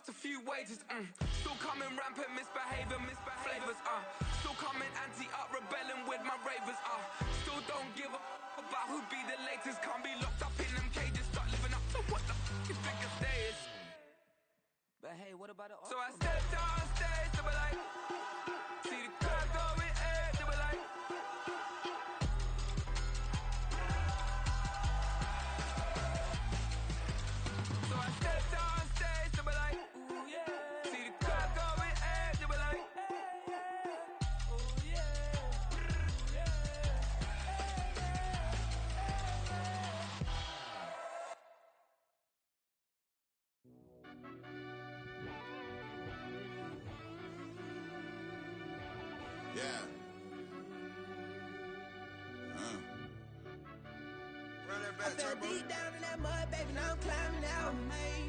lost a few wages. Still coming rampant, misbehaving, flavors. Still coming anti-up, rebelling with my ravers. Still don't give a about who be the latest. Can't be locked up in them cages. Start living up to what the you think a day is. But hey, what about the So I stepped on stage to be like, see the crowd going ahead to be like. So I stepped on stage to be like, ooh yeah. See the crowd going ahead to be like, ooh yeah. Yeah. Run that back, I fell deep down in that mud, baby, now I'm climbing out.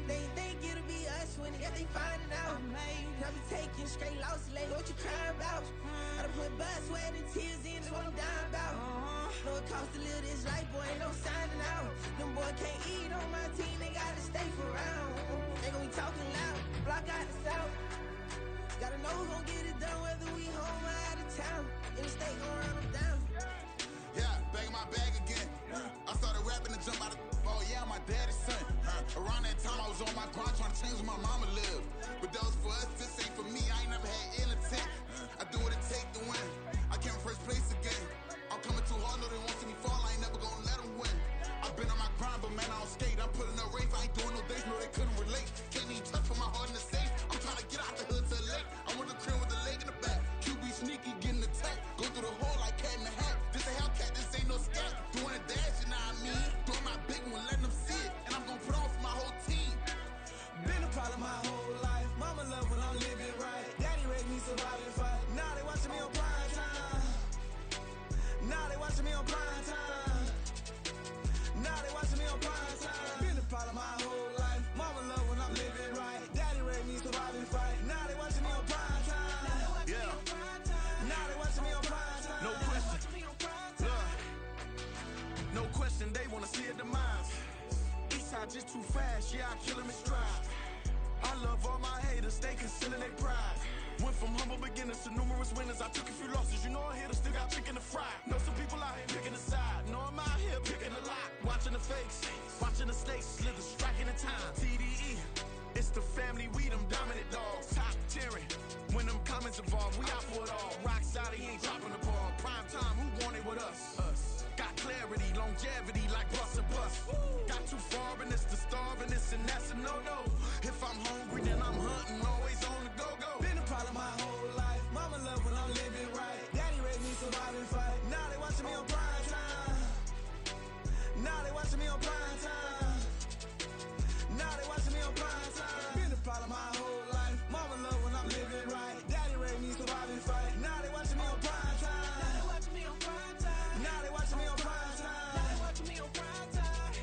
They think it'll be us when yet they finding out. I be taking straight losses, lady, what you crying about? I done put blood, sweat, and tears in, that's what I'm dying about. Know it cost to live this life, boy, ain't no signing out. Them boy can't eat on my team, they gotta stay for round. They gon' be talking loud, block out the south. Gotta know who gon' get it done, whether we home or out of town. In the state gon' run them down. Yeah, back in my bag again. I started rapping to jump out of oh yeah, my daddy's son. Around that time I was on my grind trying to change where my mama lived. But that was for us, this ain't for me. I ain't never had ill intent. I do what it take to win. I came first place again. I'm coming too hard, no they won't see me fall. I ain't never gonna let them win. I've been on my grind, but man I don't skate. I'm putting up race, I ain't doing no days, no they couldn't relate. Can't even touch for my heart in the safe. I'm trying to get out the hood to the lake. I'm with the crib with the leg in the back. QB sneaky, getting attacked. Go through the hole like cat in the hat. This a Hellcat, this ain't no scat. Doing a dash, you know what I mean? Doing my big one, letting them see it. And I'm gonna put on for my whole team. Been a problem my whole life. Mama love when I'm living right. Daddy raised me surviving fight. Now they watching me on prime time. Now they watching me on prime time. Now they watching me on prime time. Been a problem my whole life. Mama love when I'm living right. Daddy raised me surviving fight. Now they watching me on prime time. Yeah. Now they watching me on prime time. No question. Look. No question, they wanna see a demise. Eastside just too fast, yeah, I kill him in stride. I love all my haters, they concealing their pride. Went from humble beginners to numerous winners. I took a few losses, you know a hitter still got chicken to fry. Know some people out here picking a side. Know I'm out here picking a lot. Watching the fakes, watching the snakes slither, striking the time. TDE, it's the family, we them dominant dogs. Top tiering, when them comments involved, we out for it all. Rock solid, he ain't dropping the ball. Prime time, who want it with us? Us. Got clarity, longevity, like bus and bus. Got too far in this to starve in this, and that's a no-no. If I'm hungry, then I'm hunting, always on the go-go. Been a problem my whole life. Mama love when I'm living right. Daddy raised me surviving fight. Now they watching me on prime time. Now they watching me on prime time. Now they watching me on prime time. Been a problem my whole life. Mama love when I'm living right. Daddy raised me surviving fight. Now they watching me on prime time. Now they watching me on prime time. Now they watching me on prime time. Now they watching me on prime time.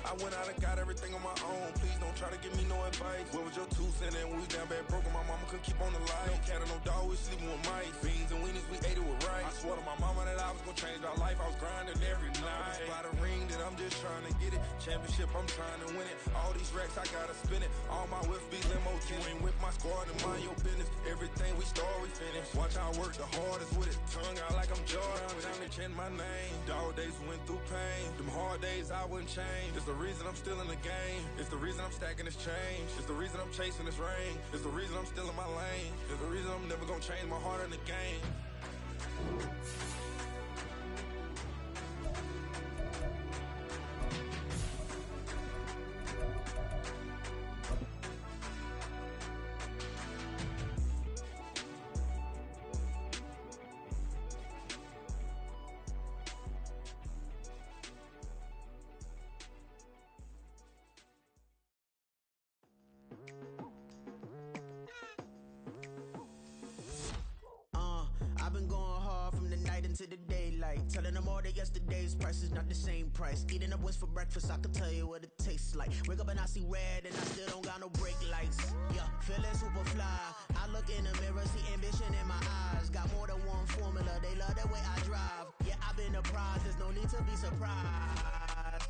I went out and got everything on my own. Please don't try to give me no advice. What was your 2 cents and we was down bad broke and my mama couldn't keep on the light. No cat or no dog, we sleeping with mice. Beans and weenies, we ate it with rice. I swore to my mama that I was gonna change our life. I was grinding every night. By the ring that I'm just trying to get it. Championship, I'm trying to win it. All these racks, I gotta spin it. All my whips be limo. You ain't with my squad and mind your business. Everything we start, we finish. Watch how I work the hardest with it. Tongue out like I'm Jordan. Time to change my name. Dog days went through pain. Them hard days I wouldn't change. It's the reason I'm still in the game. It's the reason I'm stacking this change. It's the reason I'm chasing this ring. It's the reason I'm still in my lane. It's the reason I'm never gonna change my heart in the game. I've been going hard from the night into the daylight. Telling them all that yesterday's price is not the same price. Eating up wings for breakfast, I can tell you what it tastes like. Wake up and I see red and I still don't got no brake lights. Yeah, feeling super fly. I look in the mirror, see ambition in my eyes. Got more than one formula, they love the way I drive. Yeah, I've been a prize, there's no need to be surprised.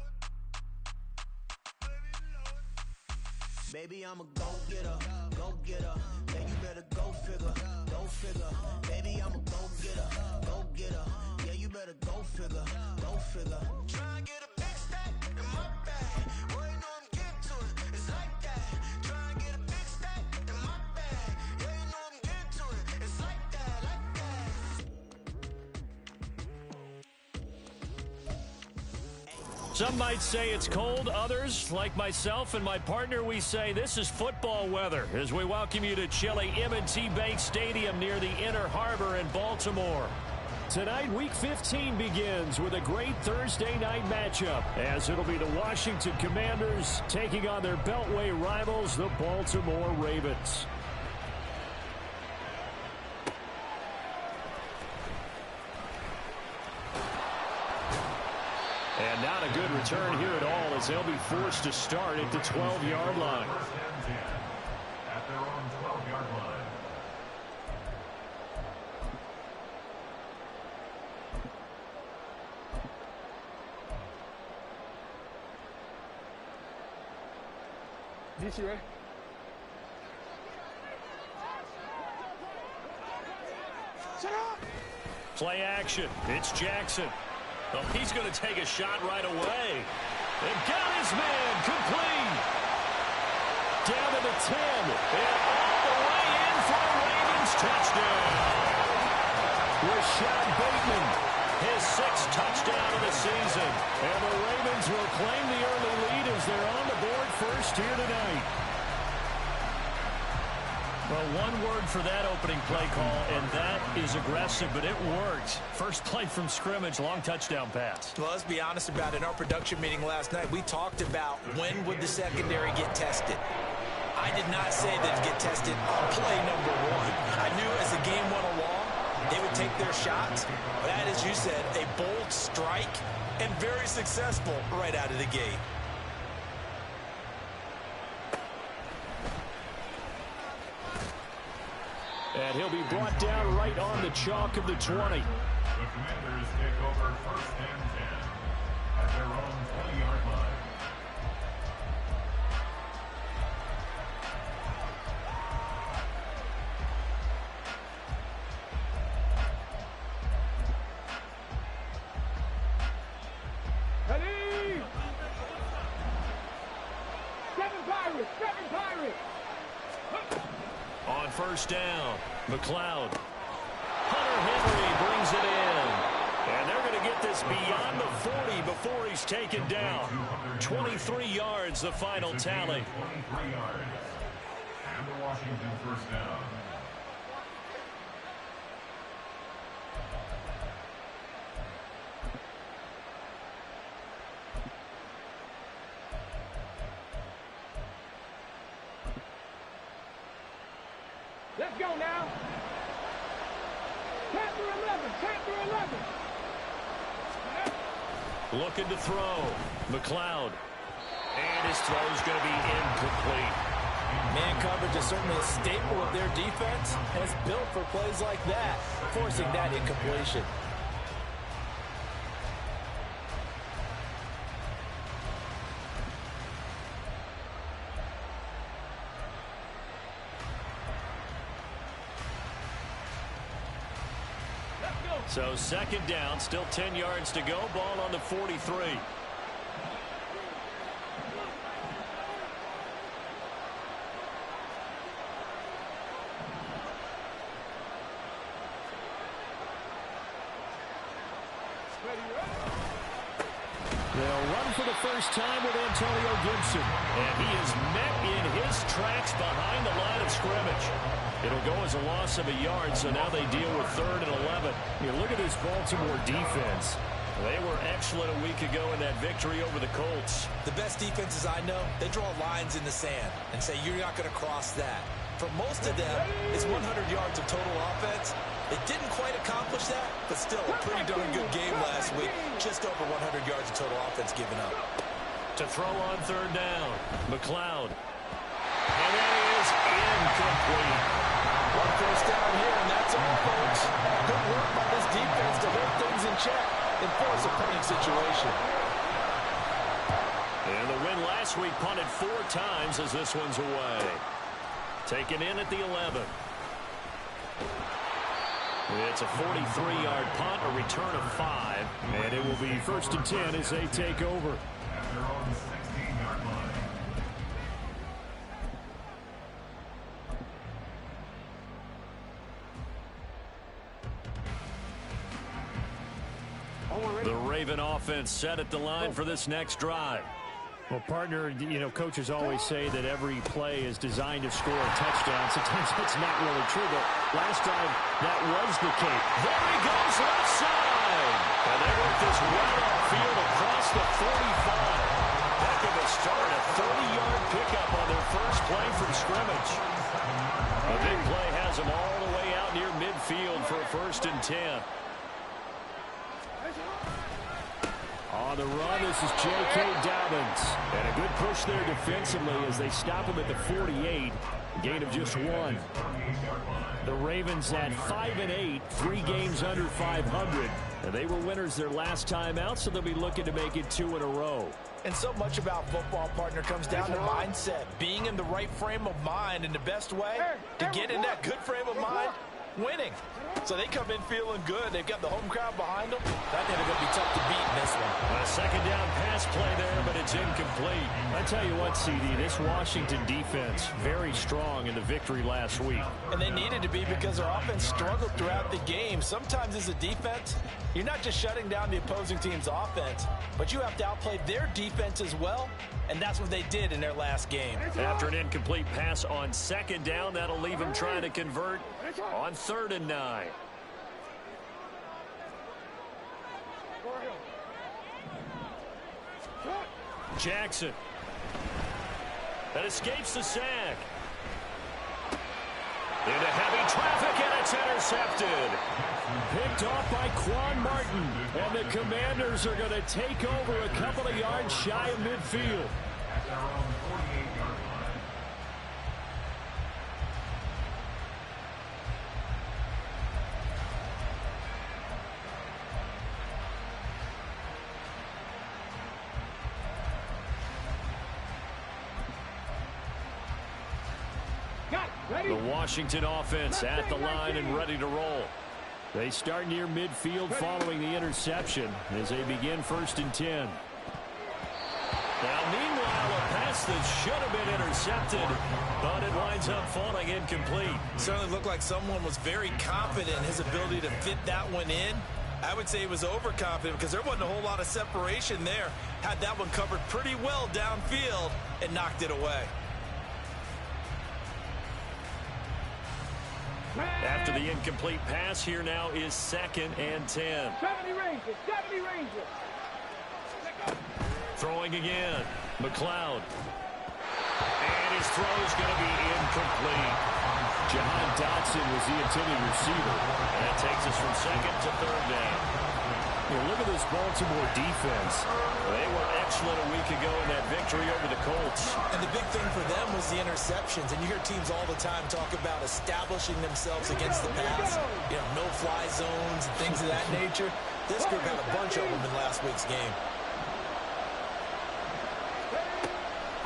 Baby, I'm a go-getter, go-getter. Yeah, you better go figure, go figure. Baby, I'm a go-getter, go-getter. Yeah, you better go figure, go figure. Try and get a big stack in my bag. Boy, you know I'm getting to it, it's like that. Try and get a big stack in my bag. Yeah, you know I'm getting to it, it's like that, like that. Some might say it's cold. Others, like myself and my partner, we say this is football weather as we welcome you to chilly M&T Bank Stadium near the Inner Harbor in Baltimore. Tonight, Week 15 begins with a great Thursday night matchup, as it'll be the Washington Commanders taking on their Beltway rivals, the Baltimore Ravens. And not a good return here at all, as they'll be forced to start at the 12-yard line. At their own 12-yard line. DC, right? Shut up! Play action. It's Jackson. Oh, he's going to take a shot right away. And got his man complete. Down to the 10. And all the way in for a Ravens touchdown. Rashad Bateman, his 6th touchdown of the season. And the Ravens will claim the early lead as they're on the board first here tonight. Well, one word for that opening play call, and that is aggressive, but it worked. First play from scrimmage, long touchdown pass. Well, let's be honest about it. In our production meeting last night, we talked about when would the secondary get tested. I did not say they'd get tested on play number 1. I knew as the game went along, they would take their shots. That, as you said, a bold strike and very successful right out of the gate. And he'll be brought down right on the chalk of the 20. The Commanders take over first and 10 at their own 20-yard line. Ready? Seven Pirates! On first down, McLeod. Hunter Henry brings it in. And they're going to get this beyond the 40 before he's taken down. 23 yards, the final tally. 23 yards. And the Washington first down. Let's go now. 10 through 11. Looking to throw. McLeod. And his throw's going to be incomplete. Man coverage is certainly a staple of their defense, and it's built for plays like that, forcing that incompletion. So second down, still 10 yards to go. Ball on the 43. They'll run for the first time with Antonio Gibson. And he is met in his tracks behind the line of scrimmage. It'll go as a loss of a yard, so now they deal with 3rd and 11. You look at this Baltimore defense. They were excellent a week ago in that victory over the Colts. The best defenses I know, they draw lines in the sand and say you're not going to cross that. For most of them, it's 100 yards of total offense. It didn't quite accomplish that, but still a pretty darn good game last week. Just over 100 yards of total offense given up. To throw on 3rd down, McLeod. And that is incomplete. One first down here, and that's all, folks. Good work by this defense to hold things in check and force a punting situation. And the win last week punted 4 times as this one's away. Taken in at the 11. It's a 43-yard punt, a return of 5. And it will be 1st and 10 as they take over. At their own 16-yard line. The Raven offense set at the line for this next drive. Well, partner, coaches always say that every play is designed to score a touchdown. Sometimes that's not really true, but last drive, that was the case. There he goes, left side. And they work this right upfield across the 45. Heck of a start, a 30-yard pickup on their first play from scrimmage. A big play has them all the way out near midfield for a 1st and 10. On the run, this is J.K. Dobbins. And a good push there defensively as they stop him at the 48. Gain of just 1. The Ravens at 5-8, 3 games under 500. And they were winners their last time out, so they'll be looking to make it 2 in a row. And so much about football, partner, comes down to mindset. Being in the right frame of mind, and the best way to get in that good frame of mind, winning. So they come in feeling good. They've got the home crowd behind them. I think they're going to be tough to beat in this one. A second down pass play there, but it's incomplete. I tell you what, CD, this Washington defense, very strong in the victory last week. And they needed to be because their offense struggled throughout the game. Sometimes as a defense, you're not just shutting down the opposing team's offense, but you have to outplay their defense as well, and that's what they did in their last game. After an incomplete pass on second down, that'll leave them trying to convert on 3rd and 9. Jackson. That escapes the sack. Into heavy traffic, and it's intercepted. Picked off by Quan Martin. And the Commanders are going to take over a couple of yards shy of midfield. At their own 48-yard line. The Washington offense at the line and ready to roll. They start near midfield following the interception as they begin 1st and 10. Now, meanwhile, a pass that should have been intercepted, but it winds up falling incomplete. Certainly looked like someone was very confident in his ability to fit that one in. I would say he was overconfident because there wasn't a whole lot of separation there. Had that one covered pretty well downfield and knocked it away. After the incomplete pass, here now is 2nd and 10. 70 Rangers, 70 Rangers. Throwing again, McLeod. And his throw is going to be incomplete. Jahan Dotson was the intended receiver. And that takes us from 2nd to 3rd down. Look at this Baltimore defense. They were excellent a week ago in that victory over the Colts. And the big thing for them was the interceptions. And you hear teams all the time talk about establishing themselves against the pass. No-fly zones and things of that nature. This group had a bunch of them in last week's game.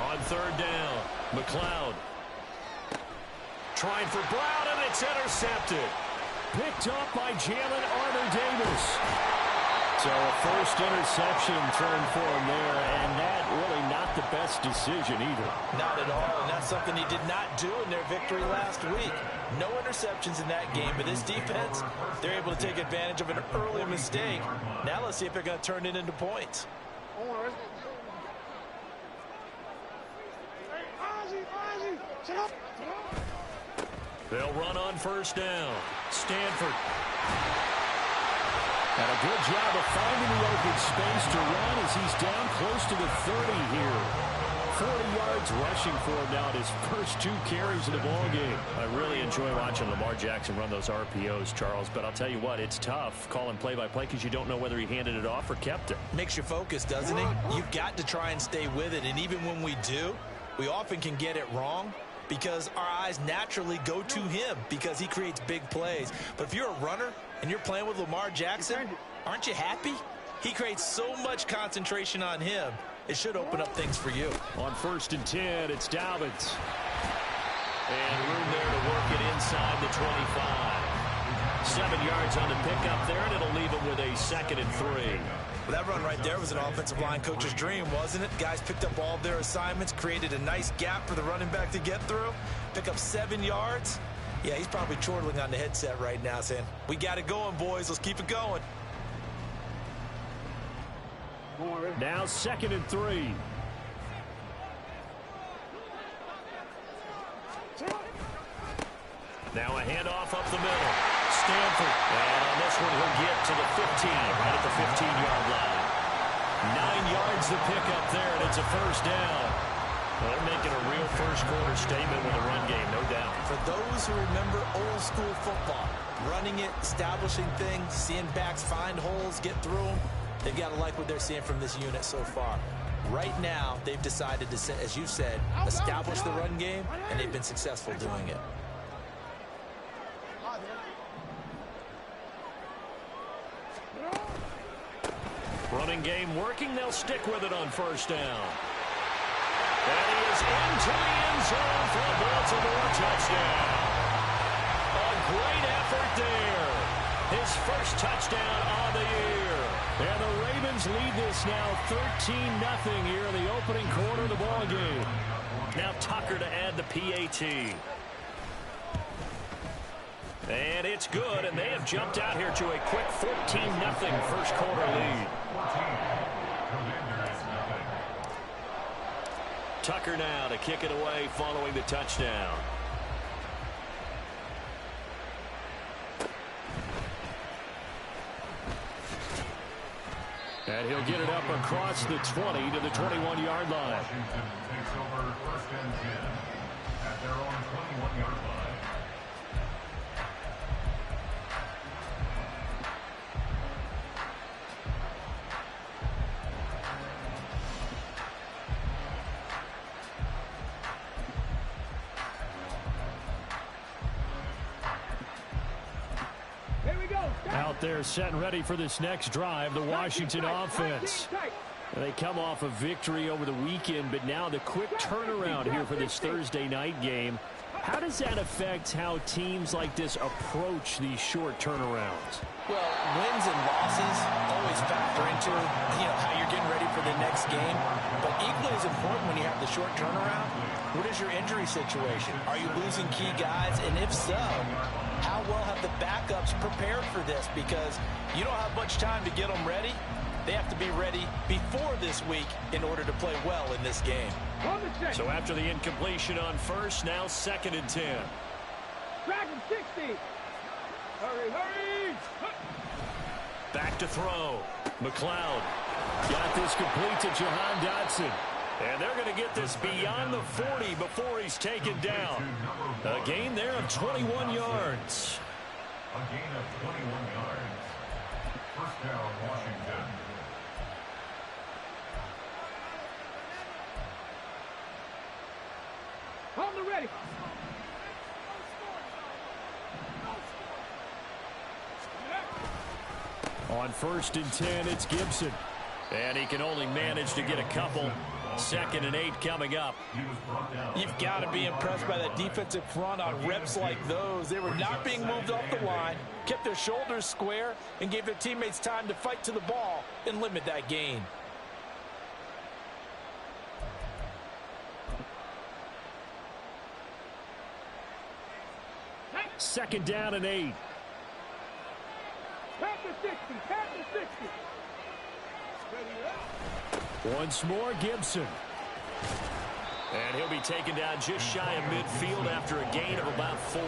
On 3rd down, McLeod. Trying for Brown, and it's intercepted. Picked up by Jalen Armour-Davis. So a first interception thrown for him there, and that really not the best decision either. Not at all, and that's something he did not do in their victory last week. No interceptions in that game, but this defense, they're able to take advantage of an early mistake. Now let's see if they're going to turn it into points. They'll run on 1st down. Stanford. And a good job of finding the open space to run as he's down close to the 30 here. 40 yards rushing for him now at his first 2 carries of the ballgame. I really enjoy watching Lamar Jackson run those RPOs, Charles, but I'll tell you what, it's tough calling play-by-play because you don't know whether he handed it off or kept it. Makes you focus, doesn't it? You've got to try and stay with it, and even when we do, we often can get it wrong because our eyes naturally go to him because he creates big plays. But if you're a runner and you're playing with Lamar Jackson, aren't you happy? He creates so much concentration on him it should open up things for you. On 1st and 10, it's Dobbins. And room there to work it inside the 25. 7 yards on the pickup there, and it'll leave him with a 2nd and 3. Well, that run right there was an offensive line coach's dream, wasn't it? Guys picked up all of their assignments, created a nice gap for the running back to get through, pick up 7 yards. Yeah, he's probably chortling on the headset right now saying, we got it going, boys. Let's keep it going. Now 2nd and 3. Now a handoff up the middle. Stanford. And on this one, he'll get to the 15, right at the 15-yard line. 9 yards to pick up there, and it's a 1st down. Well, they're making a real first-quarter statement with a run game, no doubt. For those who remember old-school football, running it, establishing things, seeing backs find holes, get through them, they've got to like what they're seeing from this unit so far. Right now, they've decided to, as you said, establish the run game, and they've been successful doing it. Running game working. They'll stick with it on 1st down. And he is into the end zone for a Baltimore touchdown. A great effort there. His first touchdown of the year. And the Ravens lead this now 13-0 here in the opening quarter of the ball game. Now Tucker to add the PAT. And it's good, and they have jumped out here to a quick 14-0 first quarter lead. Tucker now to kick it away following the touchdown. And he'll get it up across the 20 to the 21-yard line. Washington takes over 1st and 10 at their own 21-yard line. Out there set and ready for this next drive, the Washington offense. They come off a victory over the weekend, but now the quick turnaround here for this Thursday night game. How does that affect how teams like this approach these short turnarounds? Well, wins and losses always factor into, how you're getting ready for the next game. But equally as important when you have the short turnaround, what is your injury situation? Are you losing key guys? And if so, how well have the backups prepared for this? Because you don't have much time to get them ready. They have to be ready before this week in order to play well in this game. So after the incompletion on 1st, now 2nd and 10. Dragon 60. Hurry, hurry. Back to throw. McLeod got this complete to Jahan Dotson. And they're going to get this beyond the 40 before he's taken down. A gain there of 21 yards. A gain of 21 yards. 1st down, Washington. On the ready. On 1st and 10, it's Gibson. And he can only manage to get a couple. 2nd and 8 coming up. You've got to be impressed by that defensive front on reps like those. They were not being moved off the line, kept their shoulders square, and gave their teammates time to fight to the ball and limit that gain. Second down and 8. Panther 60, Panther 60. Once more, Gibson. And he'll be taken down just shy of midfield after a gain of about 4.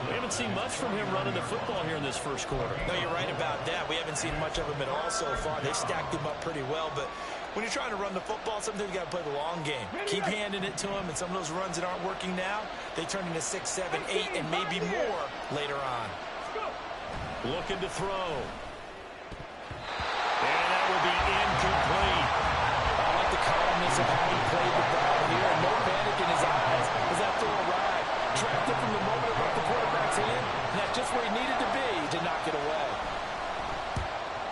We haven't seen much from him running the football here in this first quarter. No, you're right about that. We haven't seen much of him at all so far. They stacked him up pretty well, but when you're trying to run the football, sometimes you got to play the long game. Keep handing it to him, and some of those runs that aren't working now, they turn into 6, 7, 8, and maybe more later on. Looking to throw. And that will be incomplete. I like the calmness of how he played the ball here, and no panic in his eyes as that throw arrived. Tracked it from the moment it left the quarterback's hand, and that's just where he needed to be to knock it away.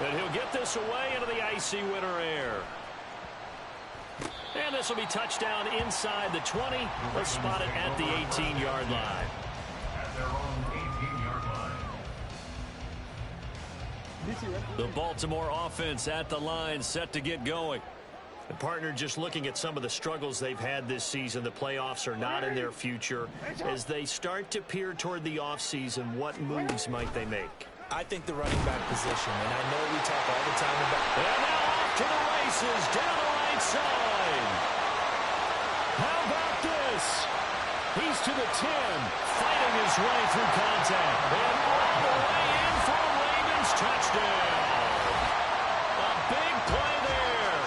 And he'll get this away into the icy winter air. And this will be touchdown inside the 20. Let's spot it at the 18-yard line. At their own 18-yard line. The Baltimore offense at the line, set to get going. The partner, just looking at some of the struggles they've had this season, the playoffs are not in their future. As they start to peer toward the offseason, what moves might they make? I think the running back position, and I know we talk all the time about... And now off to the races, down the right side. How about this? He's to the 10, fighting his way through contact. And all the way in for a Ravens touchdown. A big play there.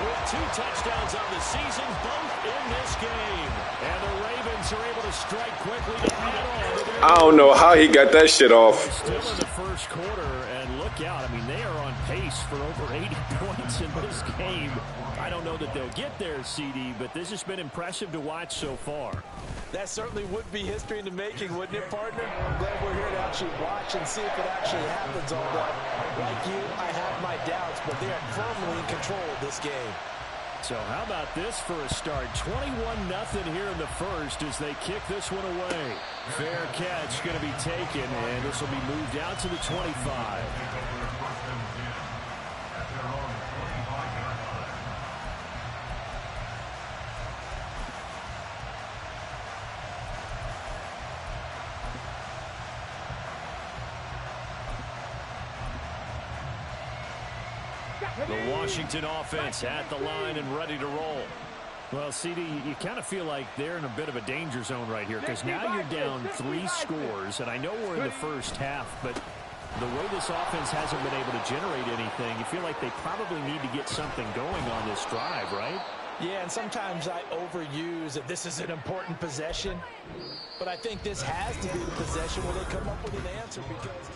With 2 touchdowns on the season, both in this game. And the Ravens are able to strike quickly to add on to their... I don't know how he got that shit off. Still in the first quarter, and look out. I mean, they are on pace for over 80 points in this game. I don't know that they'll get there, CD, but this has been impressive to watch so far. That certainly would be history in the making, wouldn't it, partner? I'm glad we're here to actually watch and see if it actually happens, although, like you, I have my doubts, but they are firmly in control of this game. So how about this for a start? 21-0 here in the first as they kick this one away. Fair catch going to be taken, and this will be moved out to the 25. The Washington offense at the line and ready to roll. Well, CD, you kind of feel like they're in a bit of a danger zone right here because now you're down 3 scores, and I know we're in the first half, but the way this offense hasn't been able to generate anything, you feel like they probably need to get something going on this drive, right? Yeah, and sometimes I overuse that this is an important possession, but I think this has to be the possession where they come up with an answer because...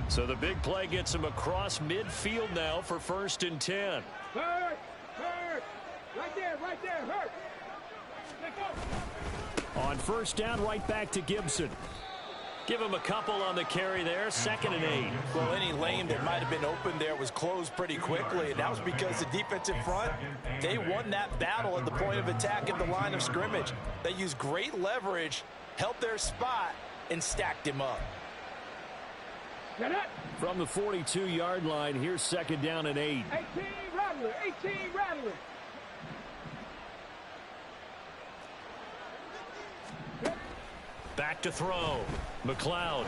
So the big play gets him across midfield now for 1st and 10. Hurt! Right there, hurt! On 1st down, right back to Gibson. Give him a couple on the carry there, 2nd and 8. Well, any lane that might have been open there was closed pretty quickly, and that was because the defensive front, they won that battle at the point of attack at the line of scrimmage. They used great leverage, helped their spot, and stacked him up. From the 42-yard line, here's 2nd down and 8. 18 Rattler. Back to throw. McLeod.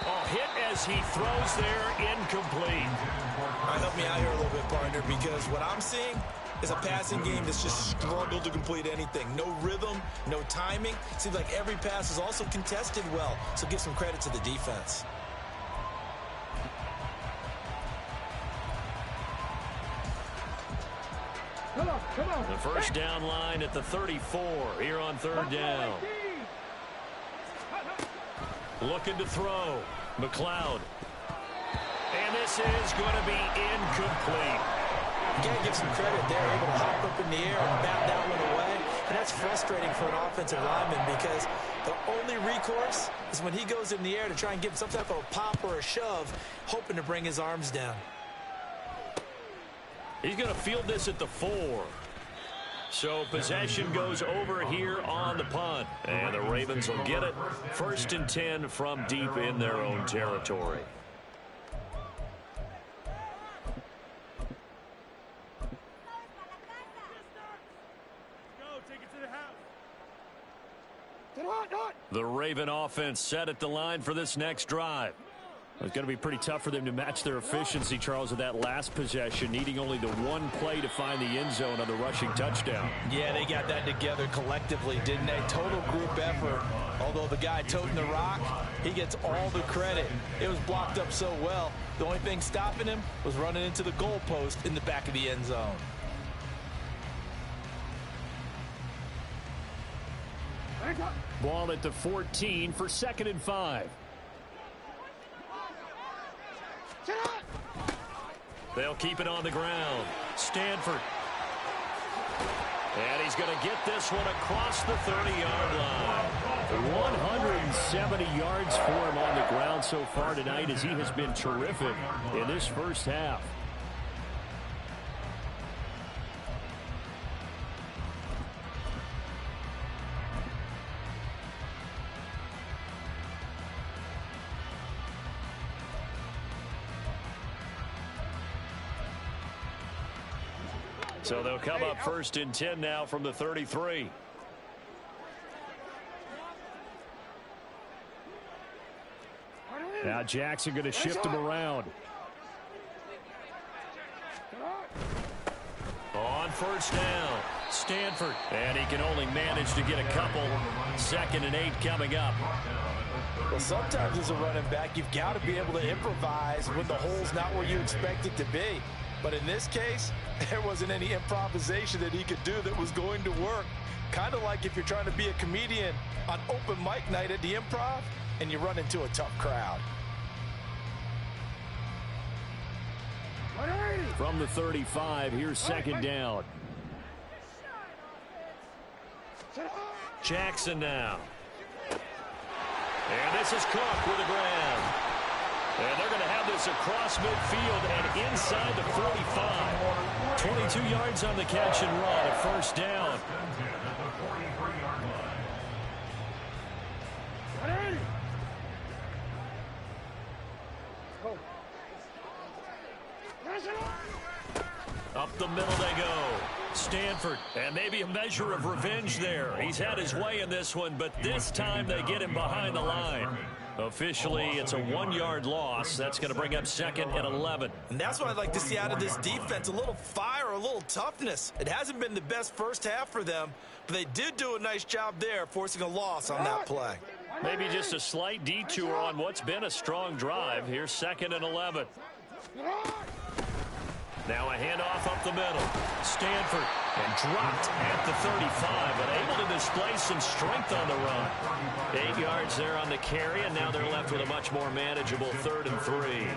Oh, hit as he throws there, incomplete. All right, help me out here a little bit, partner, because what I'm seeing is a passing game that's just struggled to complete anything. No rhythm, no timing. Seems like every pass is also contested well, so give some credit to the defense. Come on. The 1st down line at the 34 here on 3rd down. Looking to throw. McLeod. And this is going to be incomplete. You got to give some credit. They're able to hop up in the air and bat that one away. And that's frustrating for an offensive lineman because the only recourse is when he goes in the air to try and give some type of a pop or a shove, hoping to bring his arms down. He's going to field this at the 4. So possession goes over here on the punt. And the Ravens will get it. 1st and 10 from deep in their own territory. The Raven offense set at the line for this next drive. It's going to be pretty tough for them to match their efficiency, Charles, with that last possession, needing only the one play to find the end zone on the rushing touchdown. Yeah, they got that together collectively, didn't they? Total group effort. Although the guy toting the rock, he gets all the credit. It was blocked up so well. The only thing stopping him was running into the goalpost in the back of the end zone. Ball at the 14 for 2nd and 5. They'll keep it on the ground. Stanford. And he's going to get this one across the 30-yard line. 170 yards for him on the ground so far tonight as he has been terrific in this first half. So they'll come up 1st and 10 now from the 33. Now Jackson going to shift him around. On 1st down, Stanford. And he can only manage to get a couple. 2nd and 8 coming up. Well, sometimes as a running back, you've got to be able to improvise when the hole's not where you expect it to be. But in this case, there wasn't any improvisation that he could do that was going to work. Kind of like if you're trying to be a comedian on open mic night at the Improv and you run into a tough crowd. From the 35, here's 2nd down. Jackson now. And this is Cook with a grab. And they're going to have this across midfield and inside the 45. 22 yards on the catch and run, a 1st down. Up the middle they go. Stanford, and maybe a measure of revenge there. He's had his way in this one, but this time they get him behind the line. Officially, it's a 1-yard loss. That's going to bring up 2nd and 11. And that's what I'd like to see out of this defense, a little fire, a little toughness. It hasn't been the best first half for them, but they did do a nice job there, forcing a loss on that play. Maybe just a slight detour on what's been a strong drive. Here's 2nd and 11. Now a handoff up the middle. Stanford, and dropped at the 35, but able to display some strength on the run. 8 yards there on the carry, and now they're left with a much more manageable 3rd and 3.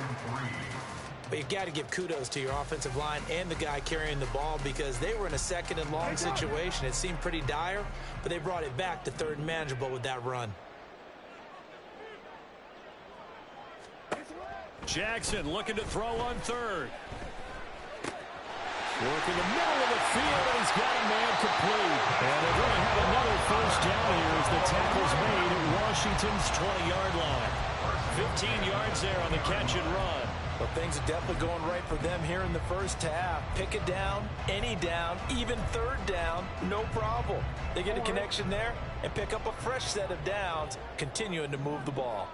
But you've got to give kudos to your offensive line and the guy carrying the ball because they were in a 2nd and long situation. It seemed pretty dire, but they brought it back to 3rd and manageable with that run. Jackson looking to throw on 3rd. Working the middle of the field, and he's got a man complete. And they're going to have another 1st down here as the tackle's made at Washington's 20-yard line. 15 yards there on the catch and run. Well, things are definitely going right for them here in the first half. Pick it down, any down, even 3rd down, no problem. They get a connection there and pick up a fresh set of downs, continuing to move the ball.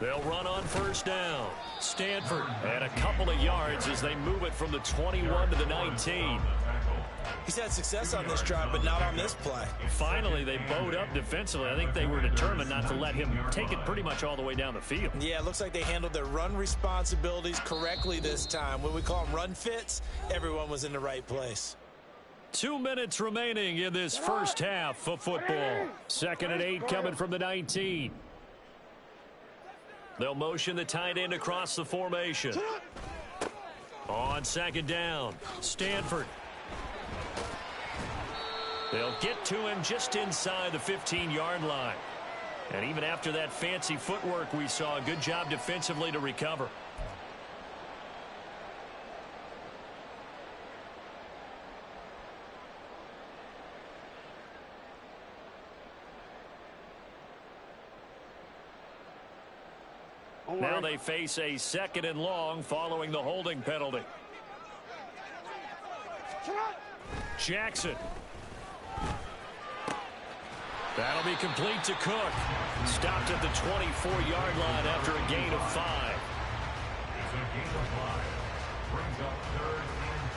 They'll run on 1st down. Stanford and a couple of yards as they move it from the 21 to the 19. He's had success on this drive, but not on this play. Finally, they bowed up defensively. I think they were determined not to let him take it pretty much all the way down the field. Yeah, it looks like they handled their run responsibilities correctly this time. When we call them run fits, everyone was in the right place. 2 minutes remaining in this first half of football. 2nd and 8 coming from the 19. They'll motion the tight end across the formation. On 2nd down, Stanford. They'll get to him just inside the 15-yard line. And even after that fancy footwork we saw, a good job defensively to recover. Now they face a 2nd and long following the holding penalty. Jackson. That'll be complete to Cook. Stopped at the 24-yard line after a gain of 5. It's a gain of 5. Brings up 3rd and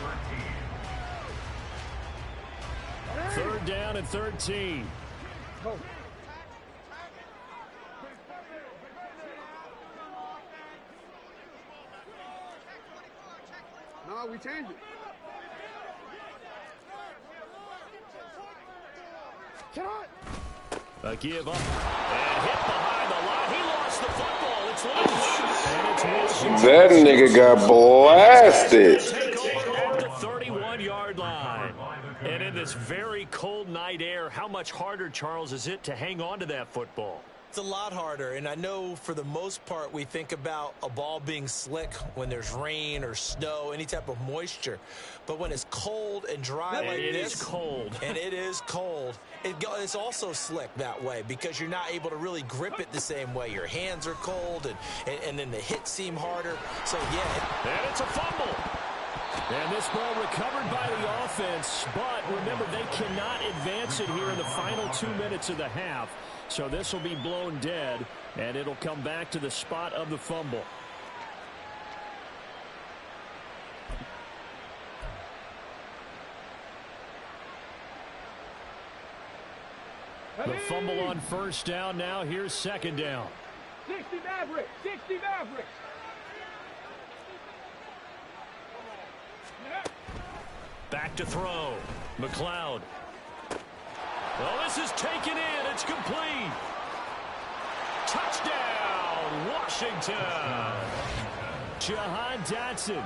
13. Third down and 13. No, we changed it. A give up. And hit behind the line. He lost the football. It's loose. And it's Washington. That nigga got blasted. Take over at the 31-yard line. And in this very cold night air, how much harder, Charles, is it to hang on to that football? It's a lot harder, and I know for the most part we think about a ball being slick when there's rain or snow, any type of moisture. But when it's cold and dry like this, it is cold. And it is cold, it's also slick that way because you're not able to really grip it the same way. Your hands are cold, and then the hits seem harder. So, yeah. And it's a fumble. And this ball recovered by the offense, but remember, they cannot advance it here in the final 2 minutes of the half. So this will be blown dead, and it'll come back to the spot of the fumble. The fumble on first down now. Here's second down. 60 Mavericks. 60 Mavericks. Back to throw. McLeod. Well, this is taken in. It's complete. Touchdown, Washington. Jahan Dotson,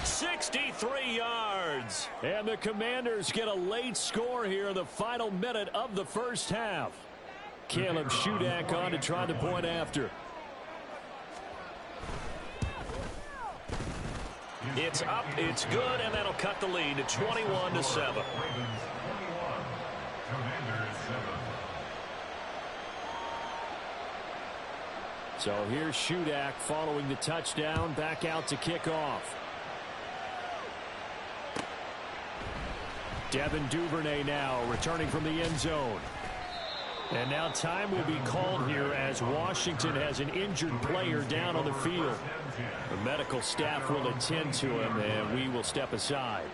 63 yards. And the Commanders get a late score here in the final minute of the first half. Caleb Shudak on to try the point after. It's up, it's good, and that'll cut the lead to 21-7. So here's Shudak following the touchdown, back out to kick off. Devin Duvernay now returning from the end zone. And now time will be called here as Washington has an injured player down on the field. The medical staff will attend to him, and we will step aside.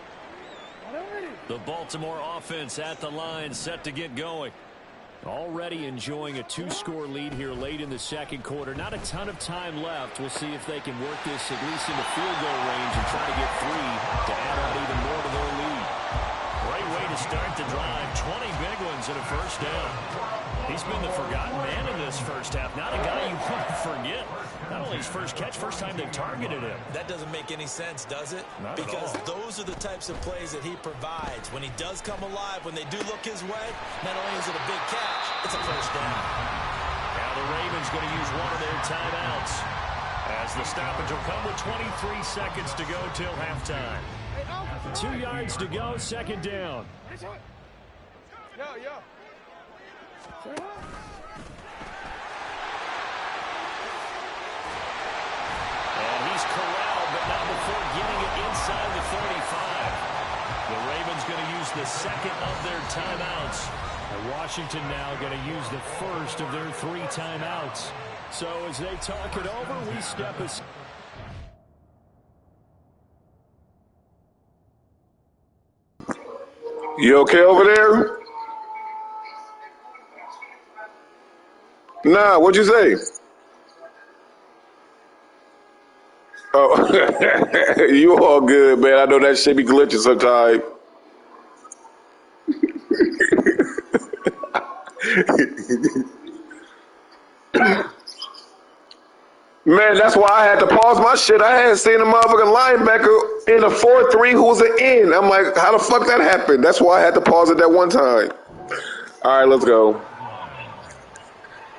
The Baltimore offense at the line, set to get going. Already enjoying a 2-score lead here late in the second quarter. Not a ton of time left. We'll see if they can work this at least into field goal range and try to get 3 to add on even more to their lead. Great way to start the drive. 20 big ones and a first down. He's been the forgotten man in this first half. Not a guy you want to forget. Not only his first catch, first time they targeted him. That doesn't make any sense, does it? Not because at all. Those are the types of plays that he provides. When he does come alive, when they do look his way, not only is it a big catch, it's a first down. Now the Ravens going to use one of their timeouts as the stoppage will come with 23 seconds to go till halftime. 2 yards to go, second down. Yo. And he's corralled, but not before getting it inside the 35. The Ravens going to use the second of their timeouts. And Washington now going to use the first of their 3 timeouts. So as they talk it over, we step aside. You okay over there? Nah, what'd you say? Oh, you all good, man. I know that shit be glitching sometimes. Man, that's why I had to pause my shit. I hadn't seen a motherfucking linebacker in a 4-3 who was an end. I'm like, how the fuck that happened? That's why I had to pause it that one time. All right, let's go.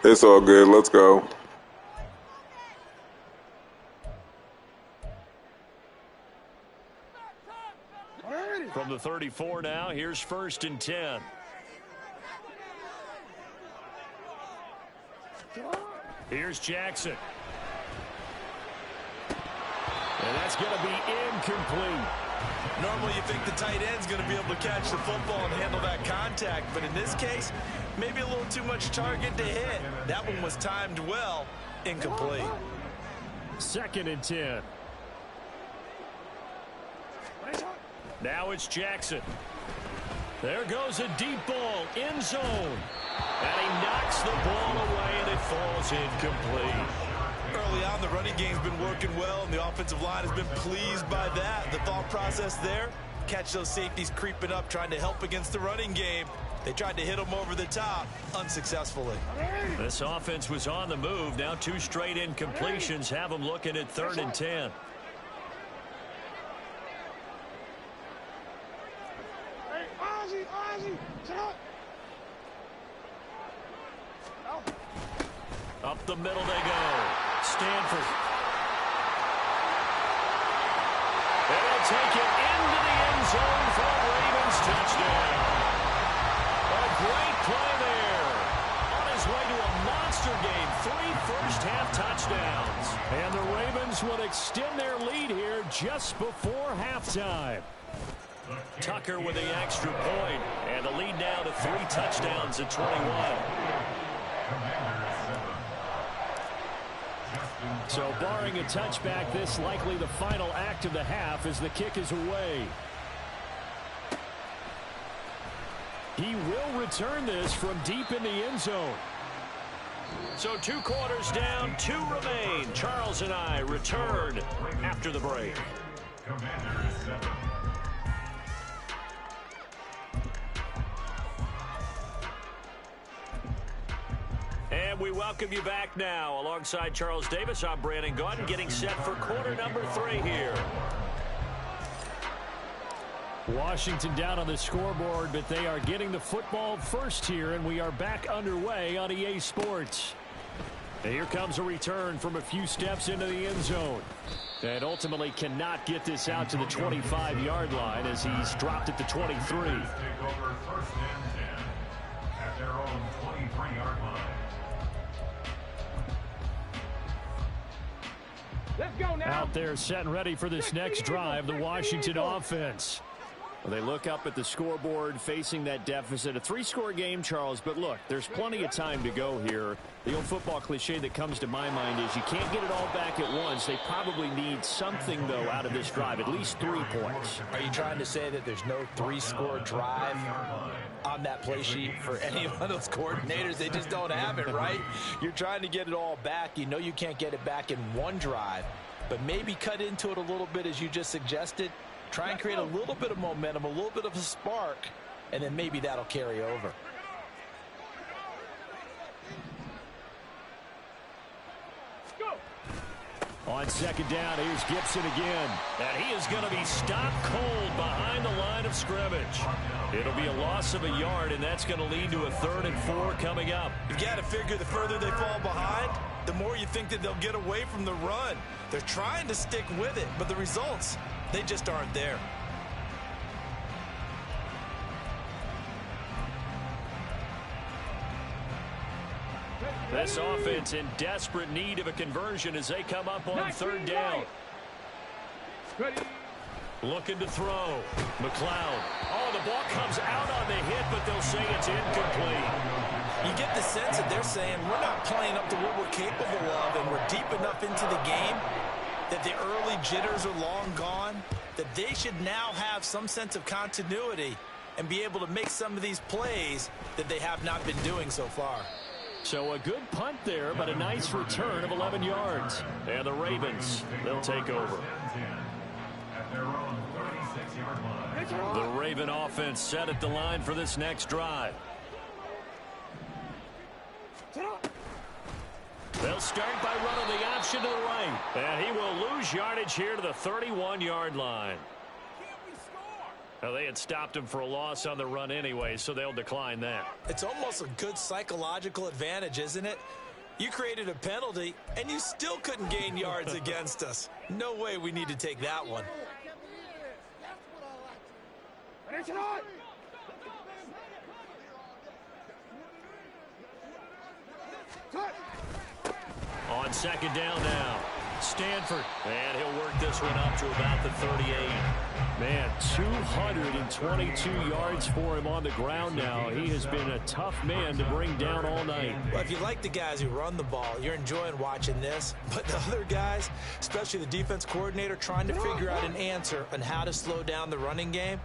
It's all good. Let's go. From the 34 now, here's 1st and 10. Here's Jackson. And that's going to be incomplete. Normally you think the tight end's going to be able to catch the football and handle that contact, but in this case, maybe a little too much target to hit. That one was timed well, incomplete. 2nd and 10. Now it's Jackson. There goes a deep ball, end zone. And he knocks the ball away, and it falls incomplete. Early on, the running game's been working well, and the offensive line has been pleased by that. The thought process there, catch those safeties creeping up, trying to help against the running game. They tried to hit them over the top, unsuccessfully. This offense was on the move. Now 2 straight incompletions have them looking at 3rd and 10. Up the middle they go. Stanford. They'll take it into the end zone for a Ravens touchdown. A great play there. On his way to a monster game. 3 first-half touchdowns. And the Ravens will extend their lead here just before halftime. Tucker with the extra point. And the lead now to 3 touchdowns at 21. So barring a touchback, this likely the final act of the half as the kick is away. He will return this from deep in the end zone. So 2 quarters down, 2 remain. Charles and I return after the break. Commanders 7. And we welcome you back now. Alongside Charles Davis, I'm Brandon Gaudin, getting set for quarter number 3 here. Washington down on the scoreboard, but they are getting the football first here, and we are back underway on EA Sports. And here comes a return from a few steps into the end zone. And ultimately cannot get this out to the 25-yard line as he's dropped at the 23. Take over 1st and 10 at their own 23-yard line. Let's go now. Out there set and ready for this next drive, the Washington offense. Well, they look up at the scoreboard facing that deficit. A 3-score game, Charles, but look, there's plenty of time to go here. The old football cliche that comes to my mind is you can't get it all back at once. They probably need something, though, out of this drive, at least 3 points. Are you trying to say that there's no 3-score drive on that play sheet for any of those coordinators? They just don't have it, right? You're trying to get it all back. You know you can't get it back in 1 drive, but maybe cut into it a little bit as you just suggested. Try and create a little bit of momentum, a little bit of a spark, and then maybe that'll carry over. On 2nd down, here's Gibson again. And he is going to be stopped cold behind the line of scrimmage. It'll be a loss of a yard, and that's going to lead to a 3rd and 4 coming up. You've got to figure the further they fall behind, the more you think that they'll get away from the run. They're trying to stick with it, but the results, they just aren't there. This offense in desperate need of a conversion as they come up on 3rd down. Looking to throw. McLeod. Oh, the ball comes out on the hit, but they'll say it's incomplete. You get the sense that they're saying we're not playing up to what we're capable of, and we're deep enough into the game that the early jitters are long gone, that they should now have some sense of continuity and be able to make some of these plays that they have not been doing so far. So a good punt there, but a nice return of 11 yards. And the Ravens, they'll take over. At their own 36-yard line. The Raven offense set at the line for this next drive. They'll start by running the option to the right. And he will lose yardage here to the 31-yard line. Now, they had stopped him for a loss on the run anyway, so they'll decline that. It's almost a good psychological advantage, isn't it? You created a penalty, and you still couldn't gain yards against us. No way we need to take that one. On 2nd down now, Stanford. And he'll work this one up to about the 38. Man, 222 yards for him on the ground now. He has been a tough man to bring down all night. Well, if you like the guys who run the ball, you're enjoying watching this. But the other guys, especially the defense coordinator, trying to figure out an answer on how to slow down the running game,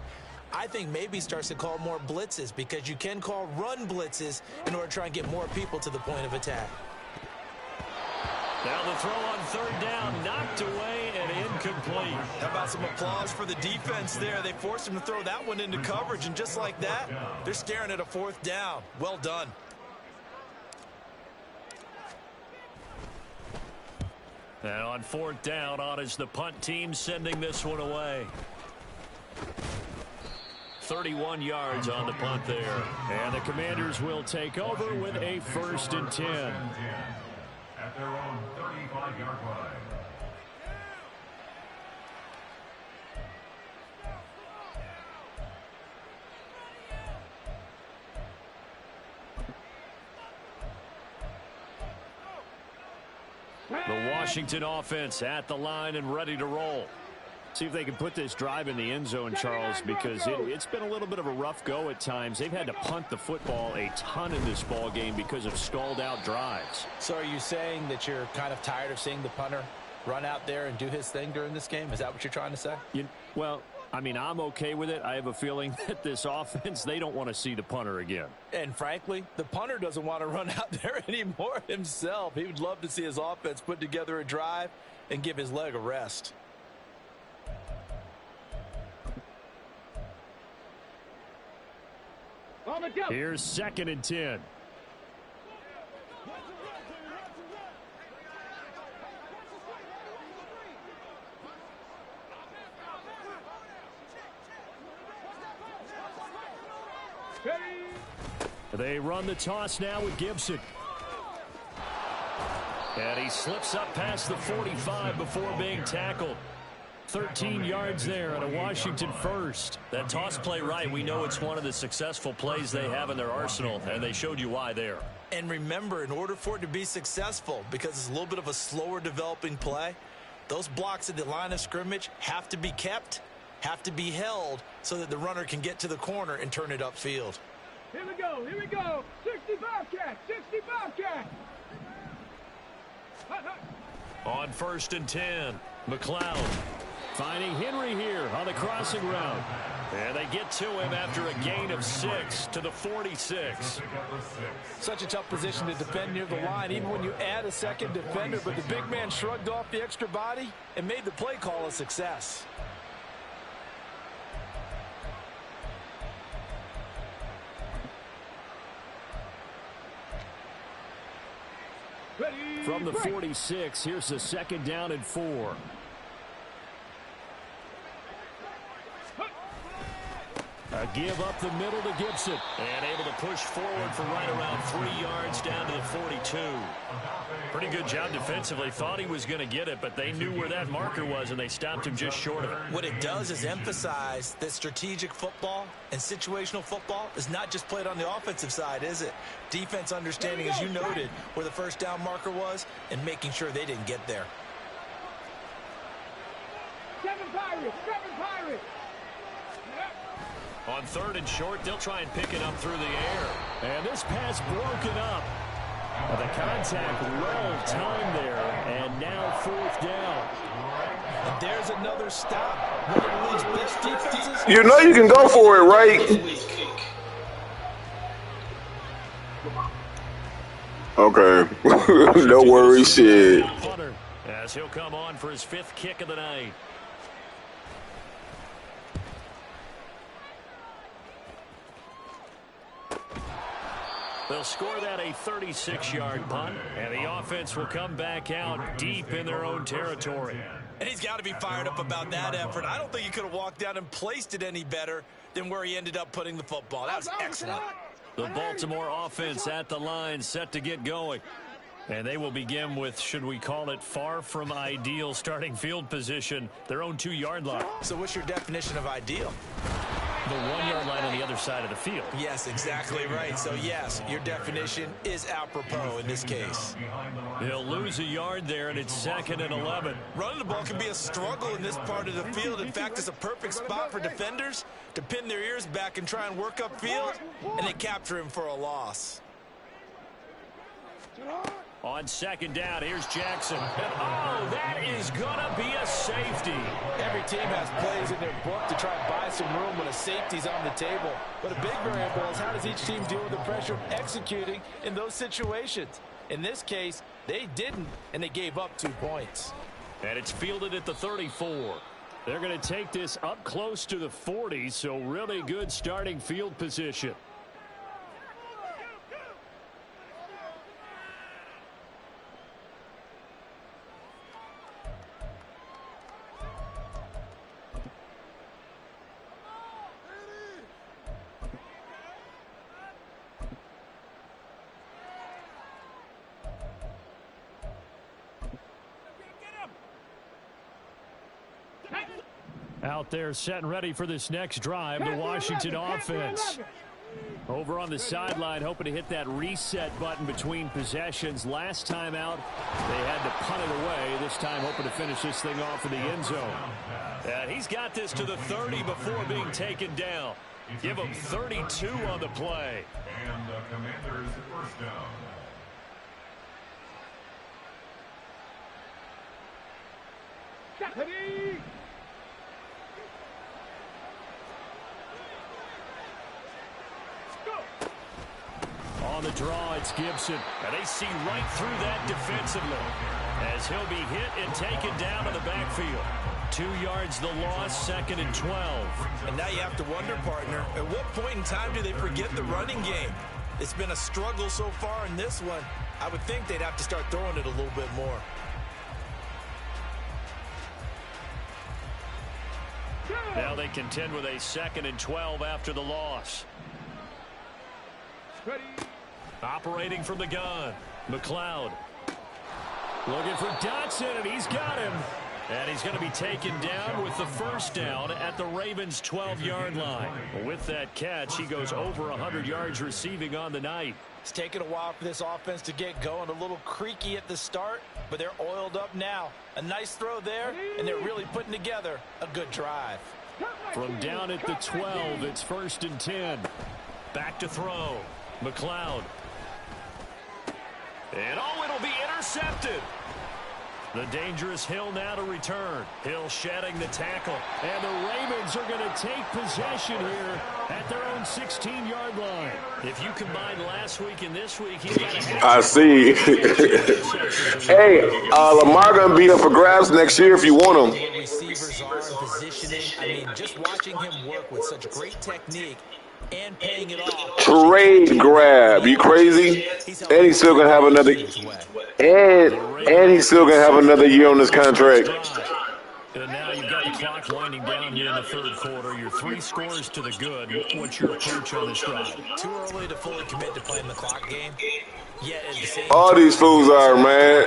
I think maybe starts to call more blitzes, because you can call run blitzes in order to try and get more people to the point of attack. Now the throw on third down, knocked away and incomplete. How about some applause for the defense there? They forced him to throw that one into coverage, and just like that, they're staring at a fourth down. Well done. And on fourth down, on is the punt team sending this one away. 31 yards on the punt there. And the Commanders will take over with a 1st and 10. At their own 35-yard line. The Washington offense at the line and ready to roll. See if they can put this drive in the end zone, Charles, because it's been a little bit of a rough go at times. They've had to punt the football a ton in this ball game because of stalled out drives. So are you saying that you're kind of tired of seeing the punter run out there and do his thing during this game? Is that what you're trying to say? Well, I mean, I'm okay with it. I have a feeling that this offense, they don't want to see the punter again. And frankly, the punter doesn't want to run out there anymore himself. He would love to see his offense put together a drive and give his leg a rest. Here's 2nd and 10. They run the toss now with Gibson. And he slips up past the 45 before being tackled. 13 yards there and a Washington first. That toss play right, we know it's one of the successful plays they have in their arsenal, and they showed you why there. And remember, in order for it to be successful, because it's a little bit of a slower developing play, those blocks at the line of scrimmage have to be kept, have to be held, so that the runner can get to the corner and turn it upfield. Here we go, 65 catch, 65 catch. On 1st and 10, McLeod finding Henry here on the crossing route. And they get to him after a gain of 6 to the 46. Such a tough position to defend near the line, even when you add a second defender, but the big man shrugged off the extra body and made the play call a success. From the 46, here's the 2nd down and 4. A give up the middle to Gibson. And able to push forward for right around 3 yards down to the 42. Pretty good job defensively. Thought he was going to get it, but they knew where that marker was, and they stopped him just short of it. What it does is emphasize that strategic football and situational football is not just played on the offensive side, is it? Defense understanding, as you noted, where the 1st down marker was and making sure they didn't get there. 7 Pirates, 7 Pirates. On 3rd and short, they'll try and pick it up through the air. And this pass broken up. The contact well timed there, and now 4th down. And there's another stop. One of the league's best defenses. You know you can go for it, right? Okay. No worries, shit. As he'll come on for his 5th kick of the night. They'll score that a 36-yard punt, and the offense will come back out deep in their own territory. And he's got to be fired up about that effort. I don't think he could have walked down and placed it any better than where he ended up putting the football. That was excellent. The Baltimore offense at the line, set to get going. And they will begin with, should we call it, far from ideal starting field position, their own 2-yard line. So what's your definition of ideal? the 1-yard line on the other side of the field. Yes, exactly right. So, yes, your definition is apropos in this case. They'll lose a yard there, and it's 2nd and 11. Running the ball can be a struggle in this part of the field. In fact, it's a perfect spot for defenders to pin their ears back and try and work upfield, and they capture him for a loss. On 2nd down, here's Jackson. And, oh, that is going to be a safety. Every team has plays in their book to try and buy some room when a safety's on the table. But a big variable is how does each team deal with the pressure of executing in those situations. In this case, they didn't, and they gave up 2 points. And it's fielded at the 34. They're going to take this up close to the 40, so really good starting field position. Out there set and ready for this next drive, the Washington offense. Over on the sideline, hoping to hit that reset button between possessions. Last time out, they had to punt it away. This time, hoping to finish this thing off in the end zone. And he's got this to the 30 before being taken down. Give him 32 on the play. And the Commanders' first down. Ready. On the draw, it's Gibson. And they see right through that defensively as he'll be hit and taken down to the backfield. 2 yards the loss, 2nd and 12. And now you have to wonder, partner, at what point in time do they forget the running game? It's been a struggle so far in this one. I would think they'd have to start throwing it a little bit more. Now they contend with a 2nd and 12 after the loss. Ready. Operating from the gun, McLeod. Looking for Dotson, and he's got him. And he's going to be taken down with the first down at the Ravens' 12-yard line. With that catch, he goes over 100 yards receiving on the night. It's taken a while for this offense to get going. A little creaky at the start, but they're oiled up now. A nice throw there, and they're really putting together a good drive. From down at the 12, it's 1st and 10. Back to throw. McLeod. And oh, it'll be intercepted. The dangerous Hill now to return. Hill shedding the tackle. And the Ravens are going to take possession here at their own 16-yard line. If you combine last week and this week, he's got a I see. Hey, Lamar going to be up for grabs next year if you want him. Receivers are in positioning. I mean, just watching him work with such great technique and paying it off. Trade grab. You crazy? And he's still gonna have another. And he's still gonna have another year on this contract. And now you've got the clock winding down here in the 3rd quarter. Your 3 scores to the good. What's your approach on this drive? Too early to fully commit to playing the clock game. Yet at the same all time, these fools are, man.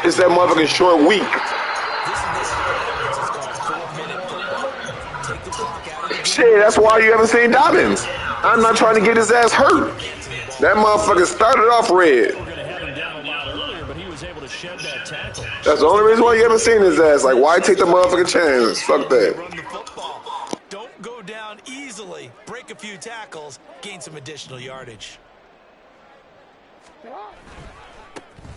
It's that motherfucking short week. Shit, that's why you haven't seen Dobbins. I'm not trying to get his ass hurt. That motherfucker started off red. That's the only reason why you haven't seen his ass. Like, why take the motherfucking chance? Fuck that. Don't go down easily. Break a few tackles. Gain some additional yardage.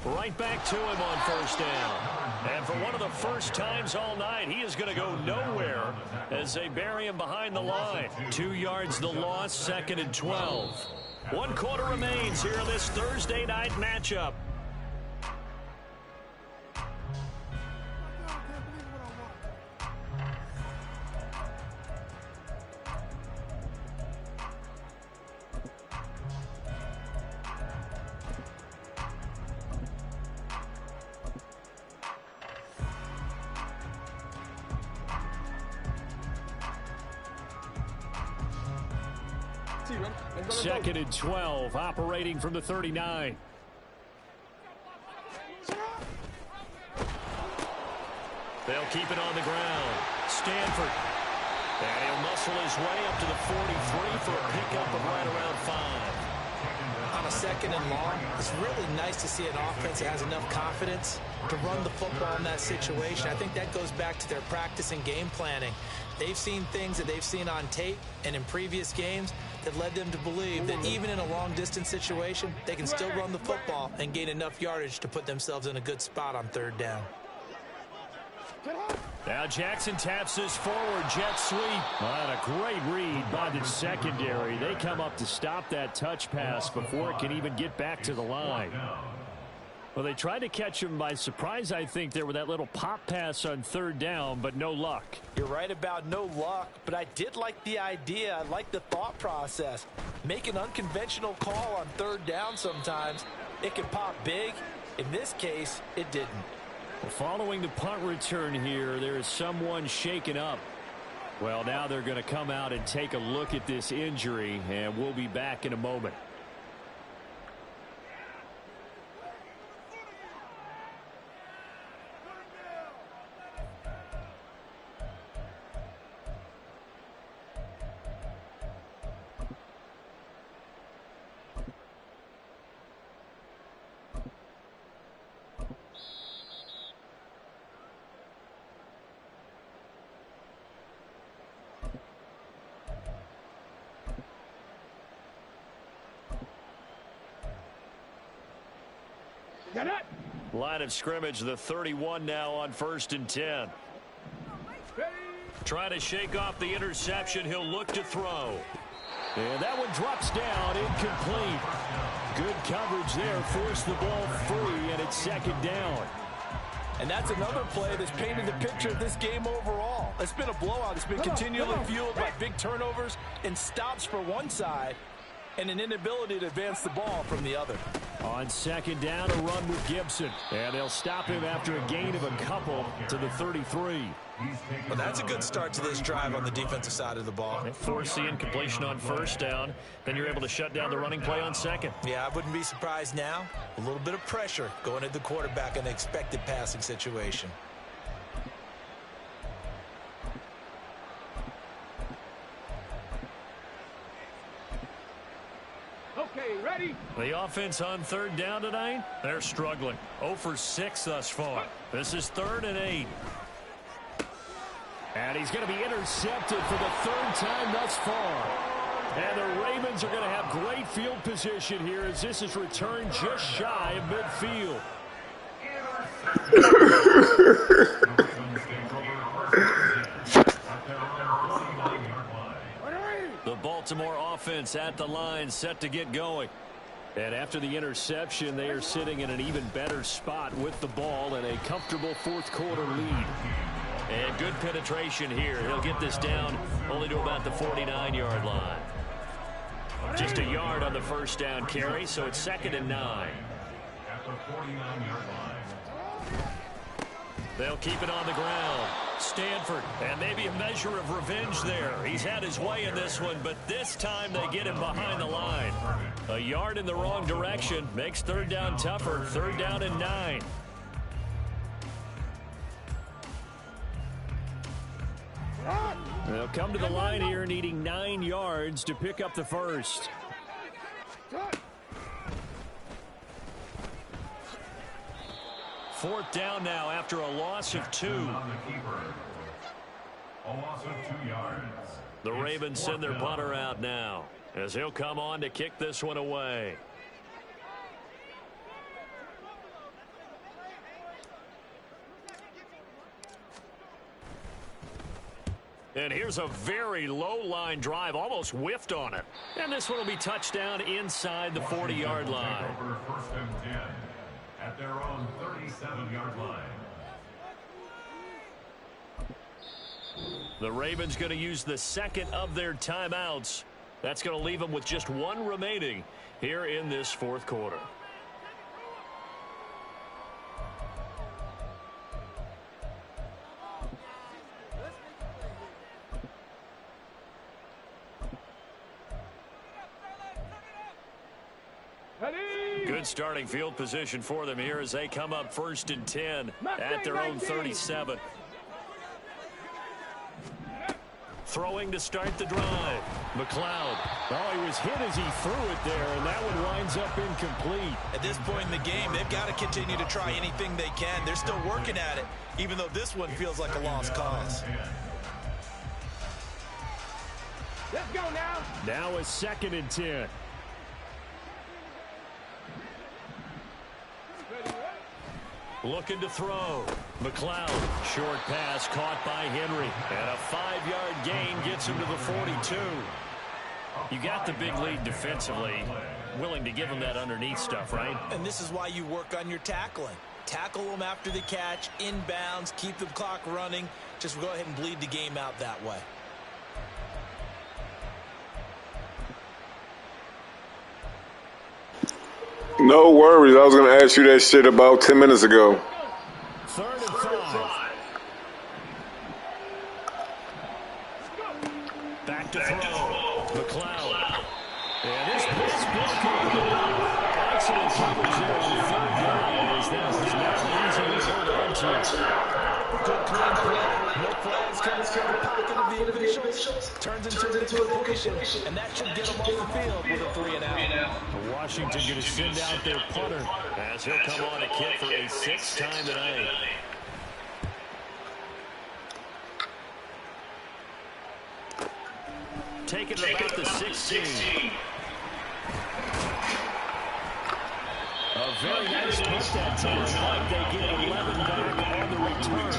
Right back to him on 1st down. And for one of the first times all night, he is going to go nowhere as they bury him behind the line. 2 yards the loss, 2nd and 12. 1 quarter remains here in this Thursday night matchup. Second and 12, operating from the 39. They'll keep it on the ground. Stanford And he'll muscle his way up to the 43 for a pickup of right around 5. On a 2nd and long, it's really nice to see an offense that has enough confidence to run the football in that situation. I think that goes back to their practice and game planning. They've seen things that they've seen on tape and in previous games that led them to believe that even in a long-distance situation, they can still run the football and gain enough yardage to put themselves in a good spot on 3rd down. Now Jackson taps this forward jet sweep. And a great read by the secondary. They come up to stop that touch pass before it can even get back to the line. Well, they tried to catch him by surprise, I think, there with that little pop pass on 3rd down, but no luck. You're right about no luck, but I did like the idea. I like the thought process. Make an unconventional call on 3rd down sometimes. It can pop big. In this case, it didn't. Well, following the punt return here, there is someone shaken up. Well, now they're going to come out and take a look at this injury, and we'll be back in a moment. Line of scrimmage, the 31 now on 1st and 10. Trying to shake off the interception. He'll look to throw. And that one drops down, incomplete. Good coverage there, forced the ball free, and it's 2nd down. And that's another play that's painted the picture of this game overall. It's been a blowout. It's been continually fueled by big turnovers and stops for one side and an inability to advance the ball from the other. On 2nd down, a run with Gibson. And they'll stop him after a gain of a couple to the 33. Well, that's a good start to this drive on the defensive side of the ball. They force the incompletion on 1st down. Then you're able to shut down the running play on 2nd. Yeah, I wouldn't be surprised now. A little bit of pressure going at the quarterback in an expected passing situation. Okay, ready? The offense on 3rd down tonight, they're struggling. 0 for 6 thus far. This is 3rd and 8. And he's going to be intercepted for the 3rd time thus far. And the Ravens are going to have great field position here as this is returned just shy of midfield. The Baltimore offense at the line, set to get going. And after the interception, they are sitting in an even better spot with the ball and a comfortable 4th quarter lead. And good penetration here. He'll get this down only to about the 49-yard line. Just a yard on the 1st down carry, so it's 2nd and 9. At the 49-yard line. They'll keep it on the ground. Stanford, and maybe a measure of revenge there. He's had his way in this one, but this time they get him behind the line. A yard in the wrong direction makes 3rd down tougher. 3rd down and 9. They'll come to the line here needing 9 yards to pick up the 1st. 4th down now after a loss of 2. A loss of 2 yards. The Ravens send their punter out now as he'll come on to kick this one away. And here's a very low line drive, almost whiffed on it. And this one will be touchdown inside the 40-yard line. Over 1st and 10 at their own 37-yard line. The Ravens going to use the 2nd of their timeouts. That's going to leave them with just 1 remaining here in this 4th quarter. Good starting field position for them here as they come up 1st and 10 at their own 37. Throwing to start the drive. McLeod. Oh, he was hit as he threw it there, and that one winds up incomplete. At this point in the game, they've got to continue to try anything they can. They're still working at it, even though this one feels like a lost cause. Let's go now. Now a 2nd and 10. Looking to throw. McLeod. Short pass caught by Henry. And a 5-yard gain gets him to the 42. You got the big lead defensively. Willing to give him that underneath stuff, right? And this is why you work on your tackling. Tackle them after the catch, inbounds, keep the clock running. Just go ahead and bleed the game out that way. No worries. I was going to ask you that shit about 10 minutes ago. 3rd and 5. Back to throw. McLeod. And this pass broken. Excellent coverage there on 3rd down as that was not easy to hold on to. Good clean play. No flags comes from the pocket of the individuals. Turns into an incompletion, and that should get them off the field with a 3 and out. Washington going to send out their punter as he'll come on a kick for a 6th time tonight. Taking it about the 16. A very nice punt that time. They get 11 back on the return.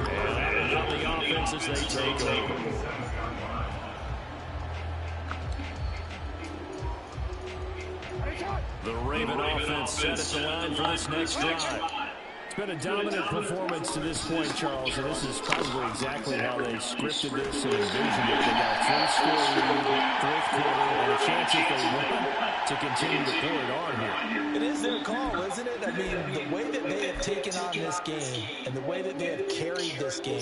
And that will help the offense as they take over. The Raven offense set at the line for this next drive. It's been a dominant performance to this point, Charles, and this is probably exactly how they scripted this and envisioned it. They got a 3-score lead, 4th quarter, and a chance if they win to continue to pour it on here. It is their call, isn't it? I mean, the way that they have taken on this game and the way that they have carried this game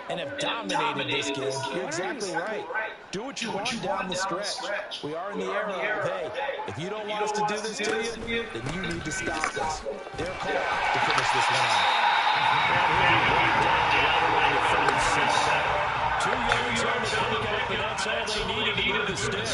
and have dominated this game, you're exactly right. Do what you want down the stretch. We are in the era of, hey, if you don't want us to do this to you, then you need to stop us. Their call to finish this one off. 2 yards on the pickup, and that's all they needed to move the sticks.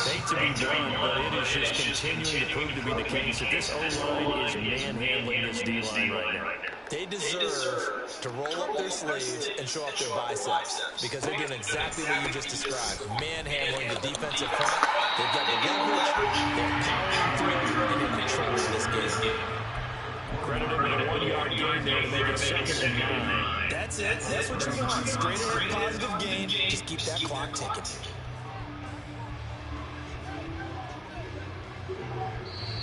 Hate to be done, but it is just continuing to prove to be the case that this O-line is manhandling this D-line right now. They deserve to roll up their sleeves and show up their biceps because they're doing exactly what you just described. Manhandling the defensive front. They've got the leverage. They're powering through and they're controlling this game. Credit him with a 1-yard gain there to make it 2nd and 9. That's it. That's what you want. Straight ahead positive gain. Just keep that clock ticking.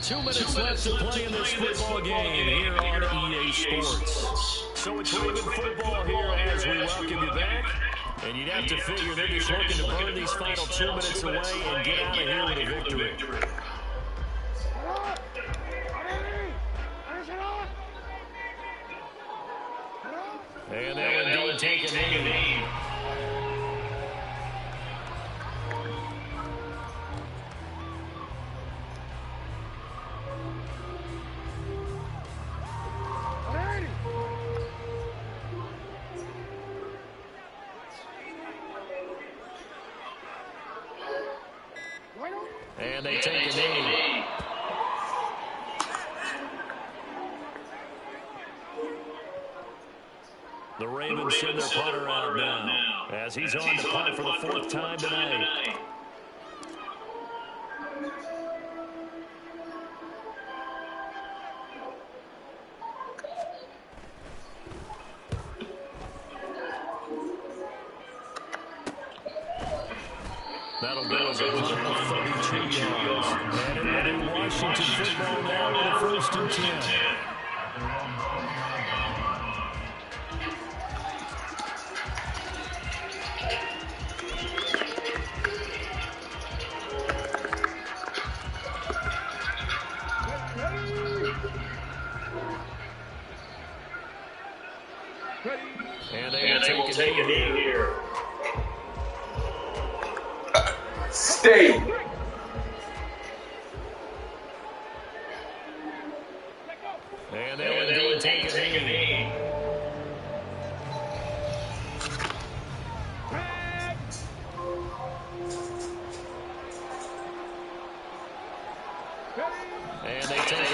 2 minutes left to play in this football game here on EA Sports. So it's Raven football here as we welcome you back. And you'd have to figure they're just looking to burn these final 2 minutes away and get out of here with a victory. And they'll indeed take a knee. And they take a knee. The Ravens send their punter out now as he's on to punt for the 4th time tonight. That'll go as a punt of 32 yards. And it will be Washington football now with a 1st and 10. And they will take a knee here. Stay. And they'll indeed take a knee. And they take